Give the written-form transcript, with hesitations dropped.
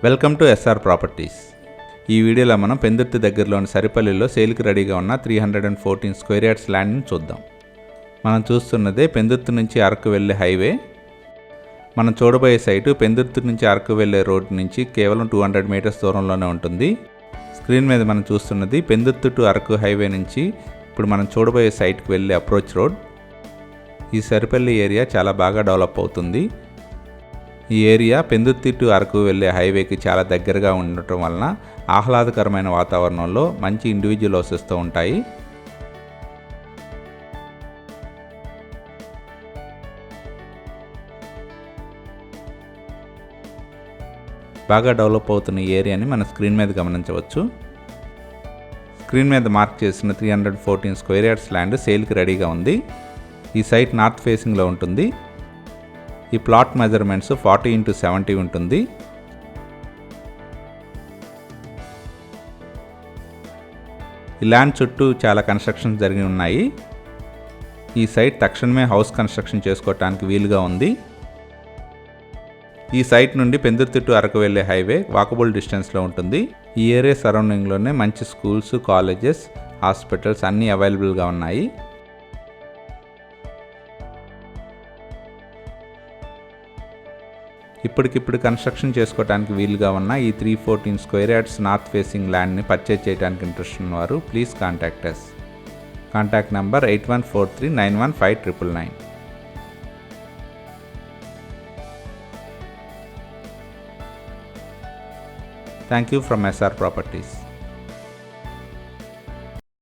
Welcome to SR properties. ఈ వీడియోలో మనం పెందుర్తి దగ్గరలోని సరిపల్లిలో సేల్కి రెడీగా ఉన్న 314 స్క్వేర్ యార్డ్స్ ల్యాండ్ని చూద్దాం. మనం చూస్తున్నదే పెందుర్తి నుంచి అరకు వెళ్ళే హైవే. మనం చూడబోయే సైటు పెందుర్తి నుంచి అరకు వెళ్ళే రోడ్ నుంచి కేవలం 200 మీటర్స్ దూరంలోనే ఉంటుంది. స్క్రీన్ మీద మనం చూస్తున్నది పెందుర్తి టు అరకు హైవే నుంచి ఇప్పుడు మనం చూడబోయే సైట్కి వెళ్ళే అప్రోచ్ రోడ్. ఈ సరిపల్లి ఏరియా చాలా బాగా డెవలప్ అవుతుంది. ఈ ఏరియా పెందుర్తి టు అరకు వెళ్ళే హైవేకి చాలా దగ్గరగా ఉండటం వలన ఆహ్లాదకరమైన వాతావరణంలో మంచి ఇండివిజువల్ హౌసెస్తో ఉంటాయి. బాగా డెవలప్ అవుతున్న ఈ ఏరియాని మన స్క్రీన్ మీద గమనించవచ్చు. స్క్రీన్ మీద మార్క్ చేసిన 314 స్క్వేర్ యార్డ్స్ ల్యాండ్ సేల్కి రెడీగా ఉంది. ఈ సైట్ నార్త్ ఫేసింగ్లో ఉంటుంది. ఈ ప్లాట్ మెజర్మెంట్స్ 40x70 ఉంటుంది. ఈ ల్యాండ్ చుట్టూ చాలా కన్స్ట్రక్షన్స్ జరిగి ఉన్నాయి. ఈ సైట్ తక్షణమే హౌస్ కన్స్ట్రక్షన్ చేసుకోవటానికి వీలుగా ఉంది. ఈ సైట్ నుండి పెందుర్తి టు అరకు వెళ్ళే హైవే వాకబుల్ డిస్టెన్స్లో ఉంటుంది. ఈ ఏరియా సరౌండింగ్లోనే మంచి స్కూల్స్, కాలేజెస్, హాస్పిటల్స్ అన్నీ అవైలబుల్గా ఉన్నాయి. ఇప్పటికిప్పుడు కన్స్ట్రక్షన్ చేసుకోవడానికి వీలుగా ఉన్న ఈ 314 స్క్వేర్ యార్డ్స్ నార్త్ ఫేసింగ్ ల్యాండ్ని పర్చేజ్ చేయడానికి ఇంట్రెస్ట్ ఉన్నవారు please contact us. Contact number 8143915999. Thank you from SR Properties.